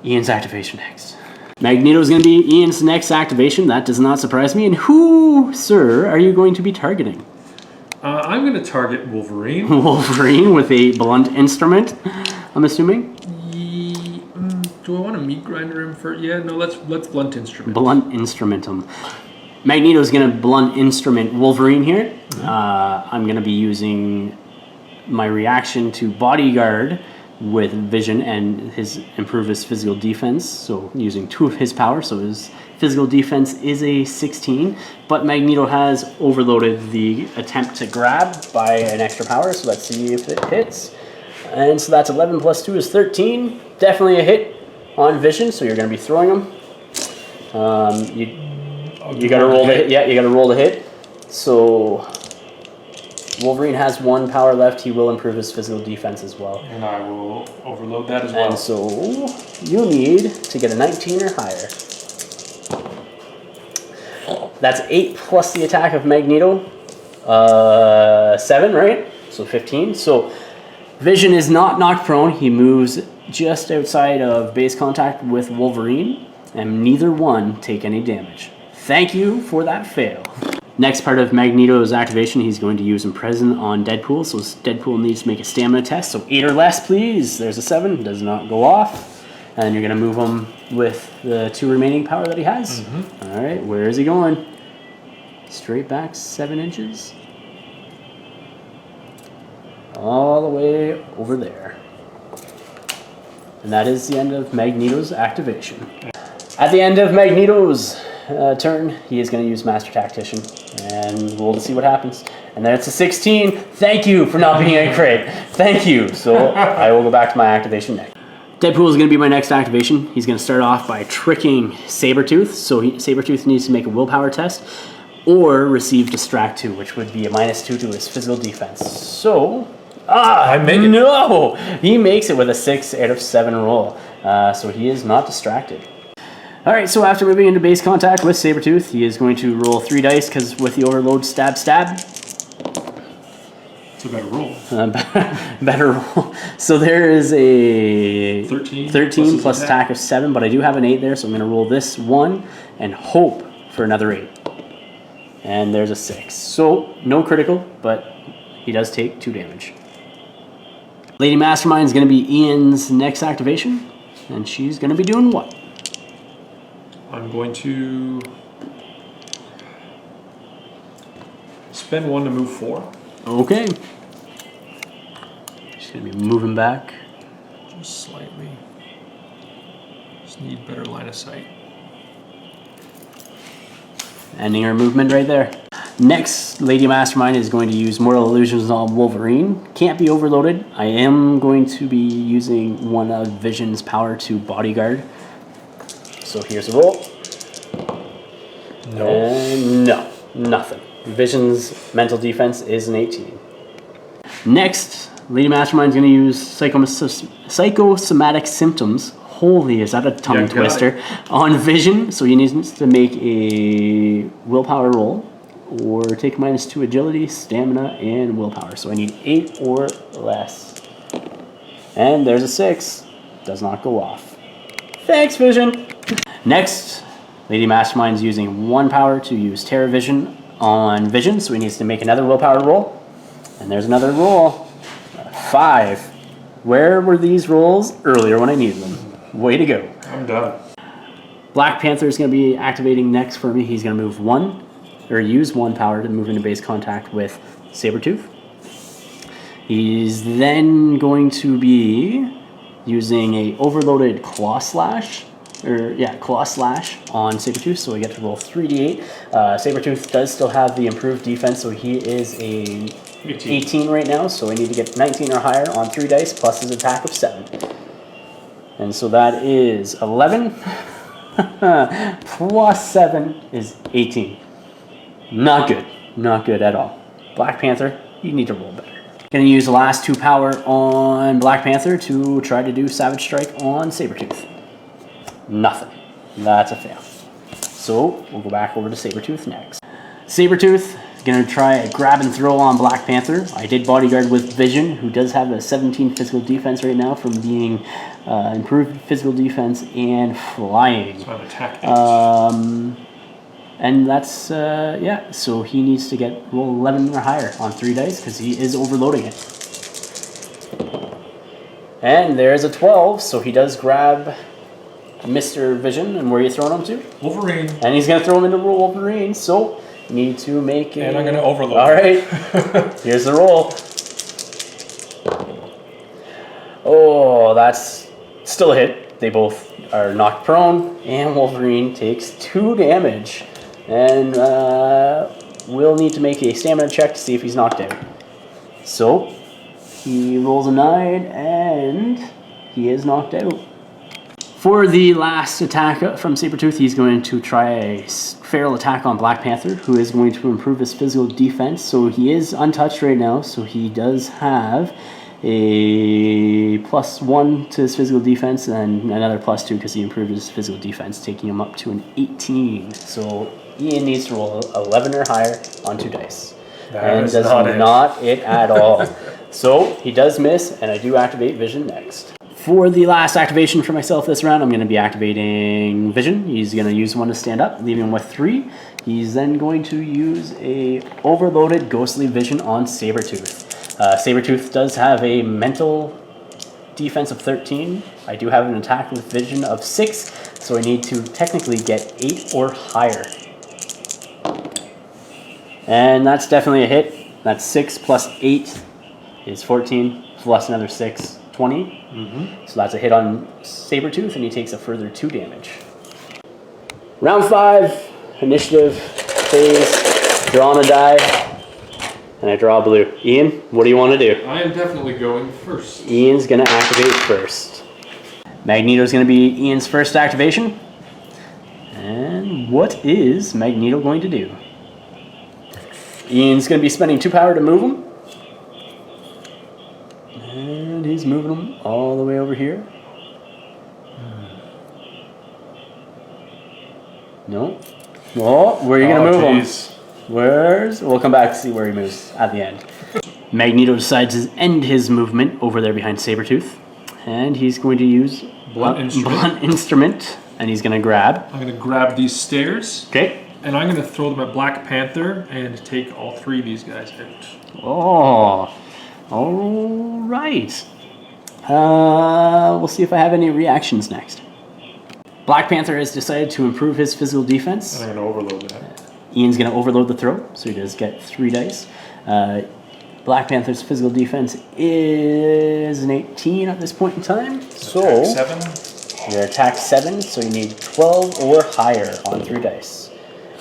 Ian's activation next. Magneto's going to be Ian's next activation. That does not surprise me. And who, sir, are you going to be targeting? I'm going to target Wolverine. Wolverine with a blunt instrument, I'm assuming? Do I want to meat grinder him for... Yeah, no, let's blunt instrument. Blunt instrument him. Magneto's going to blunt instrument Wolverine here. I'm going to be using my reaction to bodyguard with Vision and improve his physical defense. So using 2 of his power, so his physical defense is a 16. But Magneto has overloaded the attempt to grab by an extra power, so let's see if it hits. And so that's 11 plus 2 is 13. Definitely a hit on Vision, so you're going to be throwing him. You got to roll the hit. Yeah, you got to roll the hit. So Wolverine has 1 power left. He will improve his physical defense as well. And I will overload that as well. And so you need to get a 19 or higher. That's 8 plus the attack of Magneto. 7, right? So 15. So Vision is not knocked prone. He moves just outside of base contact with Wolverine, and neither one take any damage. Thank you for that fail. Next part of Magneto's activation, he's going to use Imprison on Deadpool. So Deadpool needs to make a stamina test. So 8 or less, please. There's a 7. Does not go off. And you're going to move him with the 2 remaining power that he has. All right, where is he going? Straight back 7 inches. All the way over there. And that is the end of Magneto's activation. At the end of Magneto's turn, he is going to use Master Tactician, and roll to see what happens. And then it's a 16. Thank you for not being a crit. Thank you. So I will go back to my activation next. Deadpool is going to be my next activation. He's going to start off by tricking Sabretooth. So Sabretooth needs to make a willpower test or receive Distract 2, which would be a -2 to his physical defense. So... I make it. No! He makes it with a 6 out of 7 roll. So he is not distracted. Alright, so after moving into base contact with Sabretooth, he is going to roll 3 dice, because with the overload stab. It's a better roll. Better roll. So there is a 13 plus attack of 7, but I do have an 8 there, so I'm going to roll this 1 and hope for another 8. And there's a 6. So no critical, but he does take 2 damage. Lady Mastermind is going to be Ian's next activation, and she's going to be doing what? I'm going to spend 1 to move 4. Okay. She's going to be moving back. Just slightly. Just need better line of sight. Ending her movement right there. Next, Lady Mastermind is going to use Mortal Illusions on Wolverine. Can't be overloaded. I am going to be using one of Vision's power to bodyguard. So here's a roll. No. And no, nothing. Vision's mental defense is an 18. Next, Lady Mastermind's going to use psychosomatic symptoms. Holy, is that a tongue twister? On Vision, so he needs to make a willpower roll or take -2 agility, stamina, and willpower. So I need 8 or less. And there's a 6. Does not go off. Thanks, Vision. Next, Lady Mastermind's using 1 power to use Terror Vision on Vision, so he needs to make another willpower roll. And there's another roll. 5. Where were these rolls earlier when I needed them? Way to go. I'm done. Black Panther is going to be activating next for me. He's going to move 1, or use 1 power to move into base contact with Sabretooth. He's then going to be using a overloaded Claw Slash on Sabretooth, so we get to roll 3d8. Sabretooth does still have the improved defense, so he is a 18 right now, so I need to get 19 or higher on 3 dice, plus his attack of 7. And so that is 11, plus 7 is 18. Not good. Not good at all. Black Panther, you need to roll better. Gonna use the last 2 power on Black Panther to try to do Savage Strike on Sabretooth. Nothing. That's a fail. So we'll go back over to Sabretooth next. Sabretooth is going to try a grab and throw on Black Panther. I did bodyguard with Vision, who does have a 17 physical defense right now from being improved physical defense and flying. So I'm attack and that's, yeah, so he needs to roll 11 or higher on 3 dice because he is overloading it. And there's a 12, so he does grab Mr. Vision, and where are you throwing him to? Wolverine. And he's going to throw him into Wolverine, so you need to make And I'm going to overload. All right, here's the roll. Oh, that's still a hit. They both are knocked prone, and Wolverine takes 2 damage. And we'll need to make a stamina check to see if he's knocked out. So, he rolls a 9, and he is knocked out. For the last attack from Sabretooth, he's going to try a feral attack on Black Panther, who is going to improve his physical defense. So he is untouched right now, so he does have a +1 to his physical defense and another +2 because he improved his physical defense, taking him up to an 18. So Ian needs to roll 11 or higher on 2 dice. That is does not it at all. So he does miss, and I do activate Vision next. For the last activation for myself this round, I'm going to be activating Vision. He's going to use 1 to stand up, leaving him with 3. He's then going to use a overloaded Ghostly Vision on Sabretooth. Sabretooth does have a mental defense of 13. I do have an attack with Vision of 6, so I need to technically get 8 or higher. And that's definitely a hit. That's 6 plus 8 is 14, plus another 6. 20. So that's a hit on Sabretooth, and he takes a further 2 damage. Round 5, initiative phase, draw on a die, and I draw a blue. Ian, what do you want to do? I am definitely going first. Ian's going to activate first. Magneto's going to be Ian's first activation. And what is Magneto going to do? Ian's going to be spending 2 power to move him. And he's moving them all the way over here. No. Oh, where are you going to move him? We'll come back to see where he moves at the end. Magneto decides to end his movement over there behind Sabretooth. And he's going to use Blunt Instrument. And he's going to grab. I'm going to grab these stairs. Okay. And I'm going to throw them at Black Panther and take all 3 of these guys out. Oh. All right. We'll see if I have any reactions next. Black Panther has decided to improve his physical defense. And I'm going to overload that. Ian's going to overload the throw, so he does get 3 dice. Black Panther's physical defense is an 18 at this point in time. So attack 7. Your attack 7, so you need 12 or higher on 3 dice.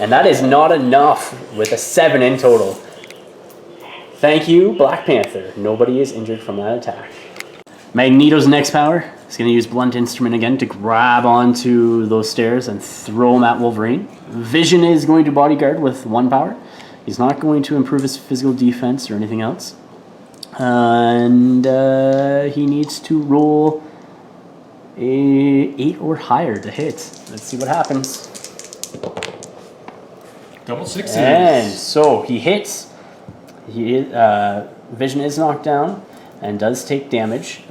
And that is not enough with a 7 in total. Thank you, Black Panther. Nobody is injured from that attack. Magneto's next power is going to use Blunt Instrument again to grab onto those stairs and throw them at Wolverine. Vision is going to bodyguard with 1 power. He's not going to improve his physical defense or anything else. And he needs to roll a 8 or higher to hit. Let's see what happens. Double sixes. And so he hits. Vision is knocked down and does take damage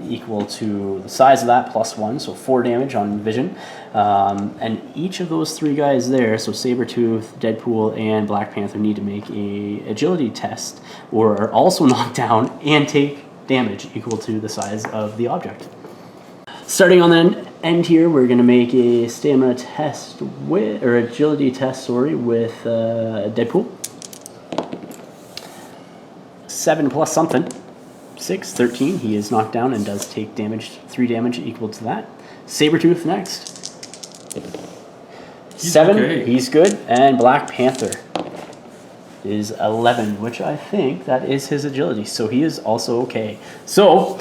equal to the size of that plus 1, so 4 damage on Vision. And each of those 3 guys there, so Sabretooth, Deadpool, and Black Panther, need to make a agility test or are also knocked down and take damage equal to the size of the object. Starting on the end here, we're going to make a stamina test or agility test, with Deadpool. 7 plus something. 6, 13. He is knocked down and does take damage, 3 damage equal to that. Sabretooth next. 7, okay. He's good. And Black Panther is 11, which I think that is his agility. So he is also okay. So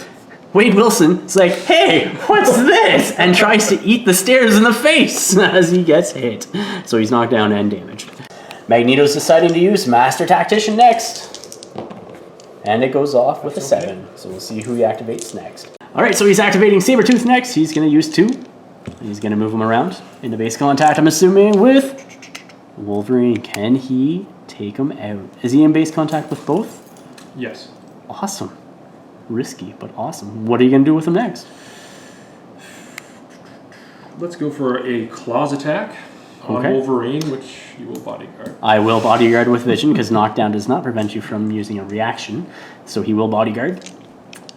Wade Wilson is like, hey, what's this? And tries to eat the stairs in the face as he gets hit. So he's knocked down and damaged. Magneto's deciding to use Master Tactician next. And it goes off with a 7. So we'll see who he activates next. Alright, so he's activating Sabretooth next. He's going to use 2. He's going to move him around into base contact, I'm assuming, with Wolverine. Can he take him out? Is he in base contact with both? Yes. Awesome. Risky, but awesome. What are you going to do with him next? Let's go for a claws attack on Wolverine, which you will bodyguard. I will bodyguard with Vision, because knockdown does not prevent you from using a reaction. So he will bodyguard.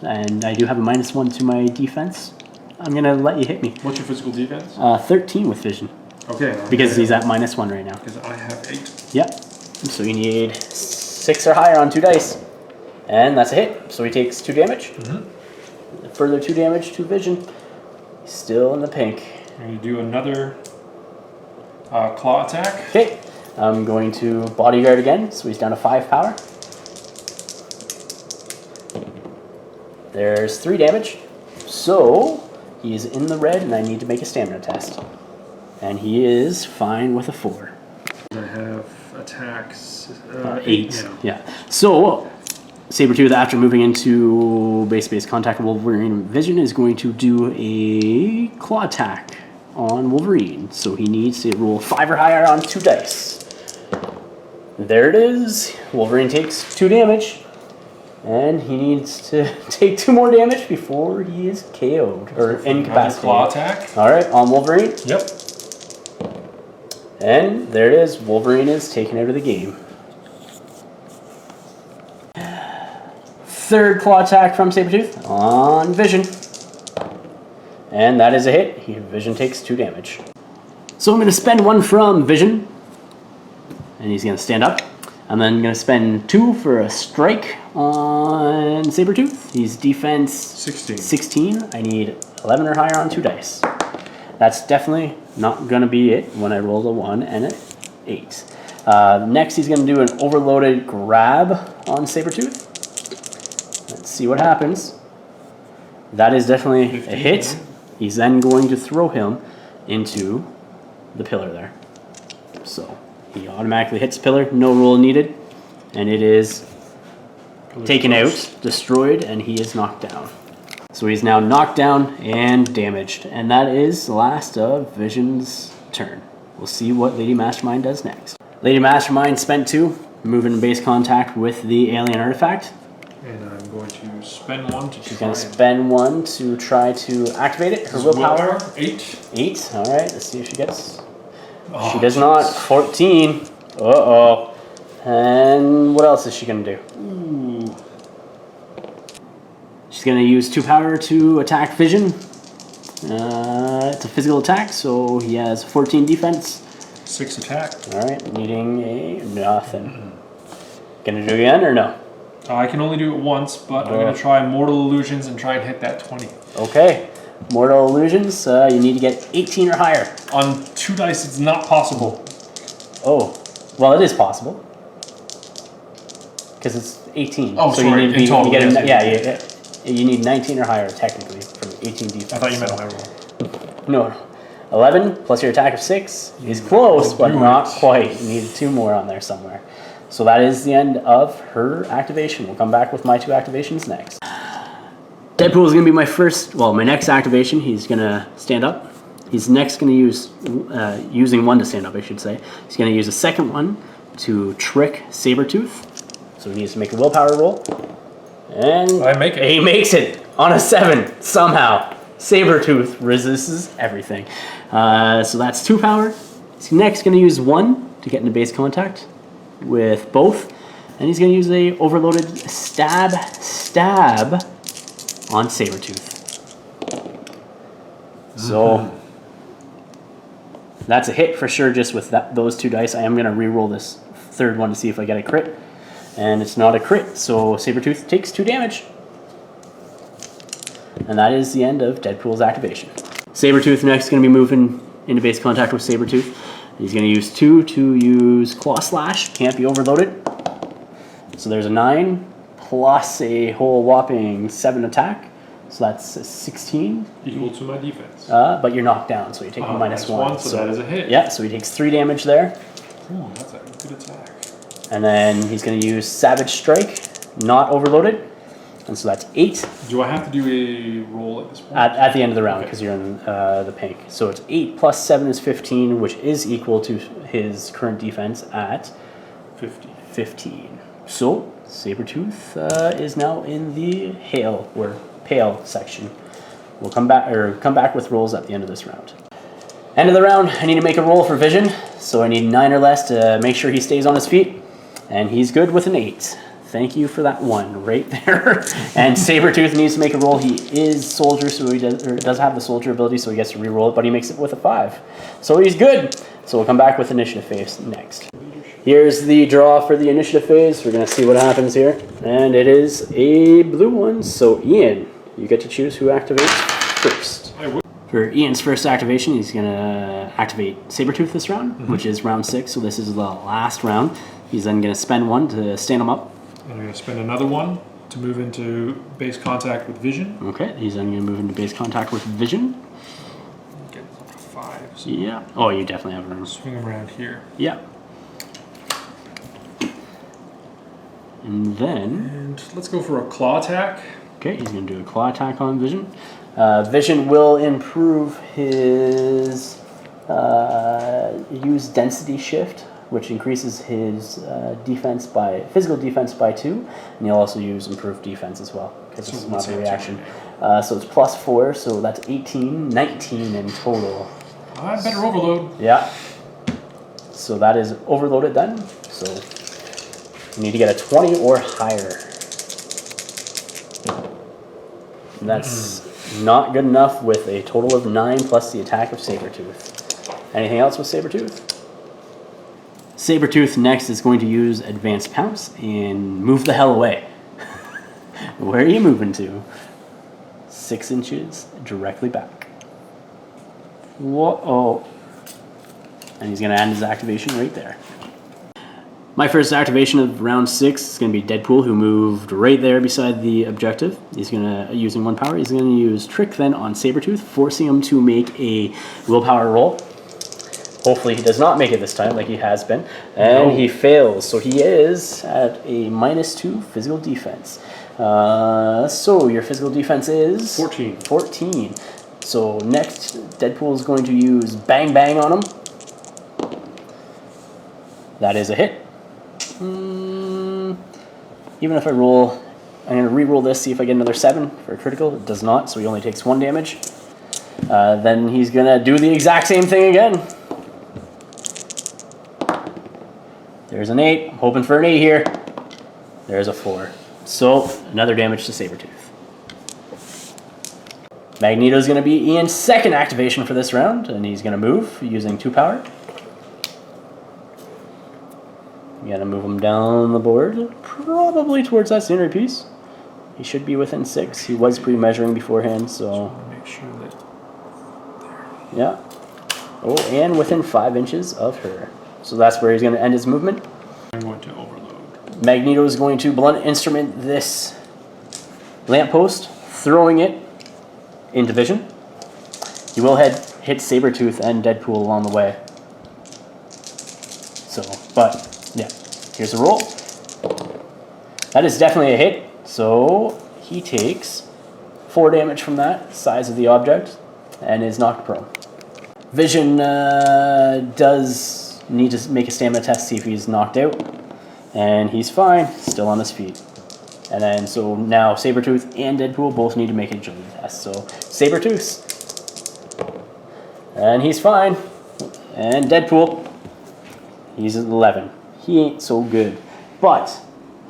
And I do have a -1 to my defense. I'm going to let you hit me. What's your physical defense? 13 with Vision. Okay. Because he's at -1 right now. Because I have 8. Yep. So you need 6 or higher on 2 dice. And that's a hit. So he takes 2 damage. Further 2 damage to Vision. He's still in the pink. And you do another claw attack. Okay. I'm going to bodyguard again. So he's down to 5 power. There's 3 damage. So he's in the red and I need to make a stamina test. And he is fine with a 4. I have attacks 8 now. Yeah. So Sabretooth, after moving into base contact with Wolverine, Vision is going to do a claw attack on Wolverine. So he needs to roll 5 or higher on 2 dice. There it is. Wolverine takes 2 damage. And he needs to take 2 more damage before he is KO'd or incapacitated. Claw attack. Alright, on Wolverine. Yep. And there it is. Wolverine is taken out of the game. 3rd claw attack from Sabretooth on Vision. And that is a hit. Vision takes 2 damage. So I'm going to spend 1 from Vision. And he's going to stand up. I'm then going to spend 2 for a strike on Sabretooth. He's defense 16. I need 11 or higher on 2 dice. That's definitely not going to be it when I roll a 1 and an 8. Next, he's going to do an overloaded grab on Sabretooth. Let's see what happens. That is definitely 15. A hit. He's then going to throw him into the pillar there. So he automatically hits the pillar, no roll needed, and it is taken out, destroyed, and he is knocked down. So he's now knocked down and damaged, and that is the last of Vision's turn. We'll see what Lady Mastermind does next. Lady Mastermind spent 2, moving in base contact with the alien artifact. And I'm going to spend 1 to She's going to spend 1 to try to activate it. Her willpower. 8. 8. All right. Let's see if she gets. Oh, she does not. 14. Uh-oh. And what else is she going to do? Ooh. She's going to use 2 power to attack Vision. It's a physical attack, so he has 14 defense. 6 attack. All right. Needing a nothing. Going to do it again or no? I can only do it once, but I'm going to try Mortal Illusions and try and hit that 20. Okay. Mortal Illusions, you need to get 18 or higher. On 2 dice, it's not possible. Oh, well, it is possible. Because it's 18. Oh, so sorry. You need, In total, you get yes. you need 19 or higher, technically, from 18 defense. I thought you meant my roll. No. 11 plus your attack of 6 is close, but not quite. You need 2 more on there somewhere. So that is the end of her activation. We'll come back with my 2 activations next. Deadpool is going to be my next activation. He's going to stand up. He's next going to use, using 1 to stand up, I should say. He's going to use a second one to trick Sabretooth. So he needs to make a willpower roll. And he makes it on a 7, somehow. Sabretooth resists everything. So that's 2 power. He's next going to use 1 to get into base contact with both. And he's going to use a overloaded stab on Sabretooth. So that's a hit for sure just with those 2 dice. I am going to re-roll this third one to see if I get a crit. And it's not a crit, so Sabretooth takes 2 damage. And that is the end of Deadpool's activation. Sabretooth next is going to be moving into base contact with Sabretooth. He's going to use 2 to use Claw Slash. Can't be overloaded. So there's a 9 plus a whole whopping 7 attack. So that's a 16. Equal to my defense. But you're knocked down, so you take minus 1. So that is a hit. Yeah, so he takes 3 damage there. Ooh, that's a good attack. And then he's going to use Savage Strike, not overloaded. And so that's 8. Do I have to do a roll at this point? At the end of the round, because you're in the pink. So it's 8 plus 7 is 15, which is equal to his current defense at 15. So Sabretooth is now in the pale section. We'll come back with rolls at the end of this round. End of the round, I need to make a roll for vision. So I need 9 or less to make sure he stays on his feet. And he's good with an 8. Thank you for that 1 right there. And Sabretooth needs to make a roll. He is soldier, so he does have the soldier ability, so he gets to re-roll it, but he makes it with a 5. So he's good. So we'll come back with initiative phase next. Here's the draw for the initiative phase. We're going to see what happens here. And it is a blue one. So Ian, you get to choose who activates first. For Ian's first activation, he's going to activate Sabretooth this round, which is round 6, so this is the last round. He's then going to spend 1 to stand him up. And I'm going to spend another 1 to move into base contact with Vision. Okay, he's then going to move into base contact with Vision. Get up to 5. So Yeah. Oh, you definitely have room. swing him around here. Yeah. And then... And let's go for a claw attack. Okay, he's going to do a claw attack on Vision. Vision will improve his use density shift, which increases his physical defense by 2, and he'll also use improved defense as well, because it's not a reaction. So it's plus 4, so that's 18, 19 in total. I better overload. Yeah. So that is overloaded then. So you need to get a 20 or higher. And that's not good enough with a total of 9 plus the attack of Sabretooth. Anything else with Sabretooth? Sabretooth next is going to use Advanced Pounce and move the hell away. Where are you moving to? 6 inches directly back. Whoa. And he's going to end his activation right there. My first activation of round 6 is going to be Deadpool, who moved right there beside the objective. He's going to, using 1 power, he's going to use Trick then on Sabretooth, forcing him to make a willpower roll. Hopefully he does not make it this time like he has been. And he fails, so he is at a -2 physical defense. So your physical defense is? 14. 14. So next, Deadpool is going to use Bang Bang on him. That is a hit. Even if I roll, I'm going to re-roll this, see if I get another 7 for a critical. It does not, so he only takes 1 damage. Then he's going to do the exact same thing again. There's an 8. I'm hoping for an 8 here. There's a 4. So, another damage to Sabretooth. Magneto's going to be Ian's second activation for this round, and he's going to move using 2 power. You got to move him down the board, probably towards that scenery piece. He should be within 6. He was pre-measuring beforehand, so... Make sure that... Yeah. Oh, and within 5 inches of her. So that's where he's going to end his movement. I'm going to overload. Magneto is going to blunt instrument this lamppost, throwing it into Vision. He will hit Sabretooth and Deadpool along the way. So, but yeah, here's the roll. That is definitely a hit. So he takes 4 damage from that, size of the object, and is knocked prone. Vision does need to make a stamina test to see if he's knocked out. And he's fine, still on his feet. And then, so now Sabretooth and Deadpool both need to make an agility test. So, Sabretooth. And he's fine. And Deadpool, he's at 11. He ain't so good. But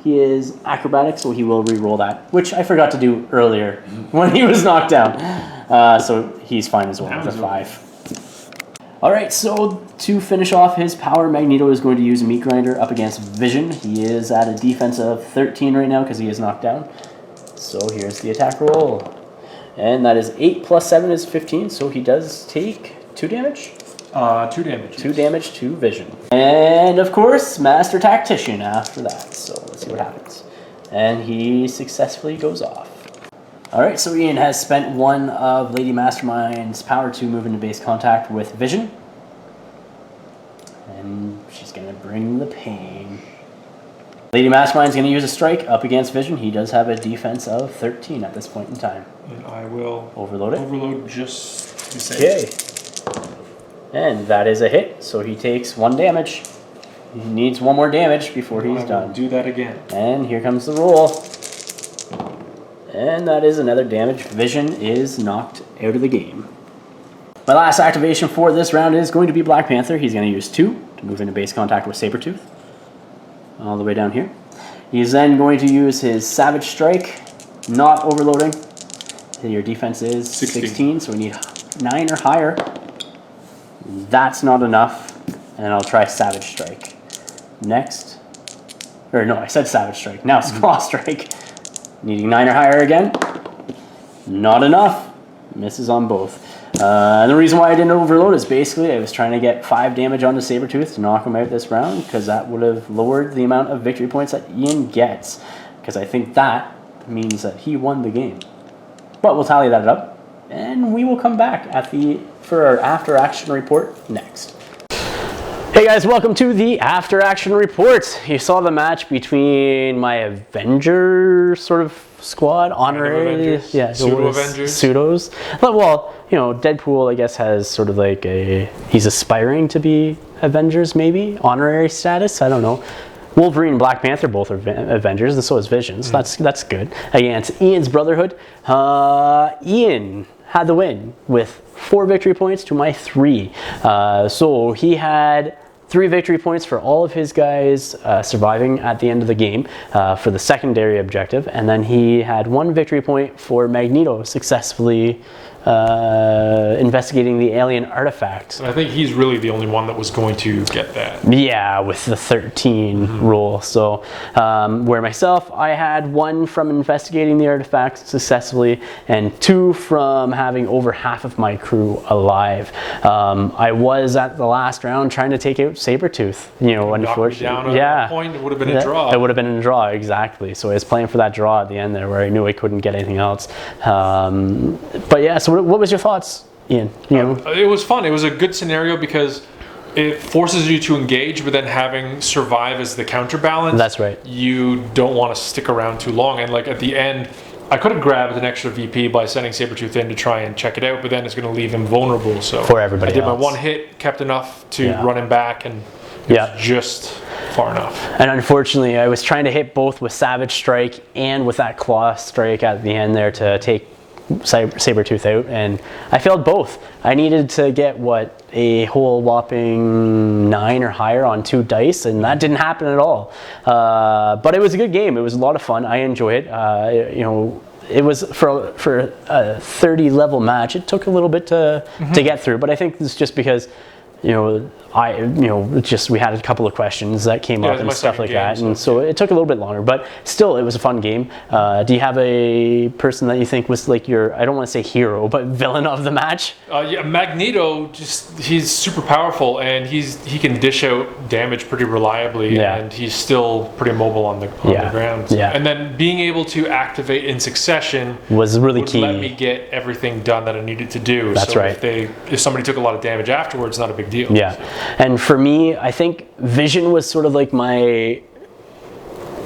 he is acrobatic, so he will re-roll that, which I forgot to do earlier when he was knocked down. So he's fine as well with a 5. Alright, so to finish off his power, Magneto is going to use a Meat Grinder up against Vision. He is at a defense of 13 right now because he is knocked down. So here's the attack roll. And that is 8 plus 7 is 15, so he does take 2 damage? 2 damage. 2 damage to Vision. And of course, Master Tactician after that. So let's see what happens. And he successfully goes off. Alright, so Ian has spent one of Lady Mastermind's power to move into base contact with Vision. And she's going to bring the pain. Lady Mastermind's going to use a strike up against Vision. He does have a defense of 13 at this point in time. And I will overload it. Overload just to be safe. Okay. And that is a hit, so he takes 1 damage. He needs 1 more damage before he's done. Do that again. And here comes the roll. And that is another damage. Vision is knocked out of the game. My last activation for this round is going to be Black Panther. He's going to use 2 to move into base contact with Sabretooth. All the way down here. He's then going to use his Savage Strike, not overloading. Your defense is 16, so we need 9 or higher. That's not enough. And I'll try Savage Strike. Next. Or no, I said Savage Strike. Now it's Claw Strike. Needing 9 or higher again. Not enough. Misses on both. And the reason why I didn't overload is basically I was trying to get 5 damage onto Sabretooth to knock him out this round, because that would have lowered the amount of victory points that Ian gets. Because I think that means that he won the game. But we'll tally that up, and we will come back for our after action report next. Hey guys, welcome to the After Action Report. You saw the match between my Avengers sort of squad, honorary, pseudo-Avengers. Pseudos. Well, you know, Deadpool, I guess, has sort of like he's aspiring to be Avengers, maybe honorary status. I don't know. Wolverine and Black Panther both are Avengers, and so is Vision. So that's good. Against Ian's Brotherhood, Ian had the win with 4 victory points to my 3. So he had 3 victory points for all of his guys surviving at the end of the game for the secondary objective, and then he had 1 victory point for Magneto successfully investigating the alien artifact. And I think he's really the only one that was going to get that. Yeah, with the 13 roll. So where myself, I had 1 from investigating the artifact successfully and 2 from having over half of my crew alive. I was at the last round trying to take out Sabretooth. You know, unfortunately. At that point, it would have been a draw. It would have been a draw, exactly. So I was playing for that draw at the end there where I knew I couldn't get anything else. But yeah, so what was your thoughts, Ian? You know? It was fun. It was a good scenario because it forces you to engage, but then having survive as the counterbalance. That's right. You don't want to stick around too long. And like at the end, I could have grabbed an extra VP by sending Sabretooth in to try and check it out, but then it's going to leave him vulnerable. So for everybody I did else. My 1 hit, kept enough to run him back, and it was just far enough. And unfortunately, I was trying to hit both with Savage Strike and with that Claw Strike at the end there to take Sabretooth out, and I failed both. I needed to get a whole whopping 9 or higher on 2 dice, and that didn't happen at all. But it was a good game. It was a lot of fun. I enjoyed it. You know, it was for a 30 level match. It took a little bit to get through, but I think it's just because we had a couple of questions that came up and stuff like that, and so it took a little bit longer, but still it was a fun game. Do you have a person that you think was like your, I don't want to say hero, but villain of the match? Yeah, Magneto, he's super powerful, and he can dish out damage pretty reliably, and he's still pretty mobile on the ground. Yeah. And then being able to activate in succession was really key. Let me get everything done that I needed to do. That's so right. If somebody took a lot of damage afterwards, not a big deal. Yeah. And for me, I think Vision was sort of like my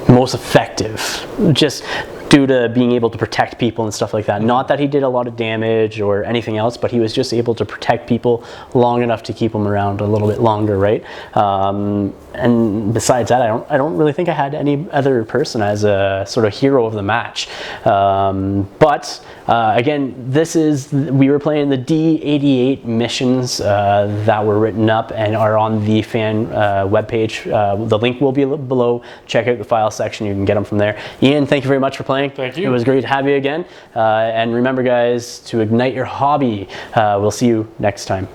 most effective, just due to being able to protect people and stuff like that. Not that he did a lot of damage or anything else, but he was just able to protect people long enough to keep them around a little bit longer, right? And besides that, I don't really think I had any other person as a sort of hero of the match. But again, we were playing the D88 missions that were written up and are on the fan webpage. The link will be below. Check out the file section. You can get them from there. Ian, thank you very much for playing. Thank you. It was great to have you again. And remember, guys, to ignite your hobby. We'll see you next time.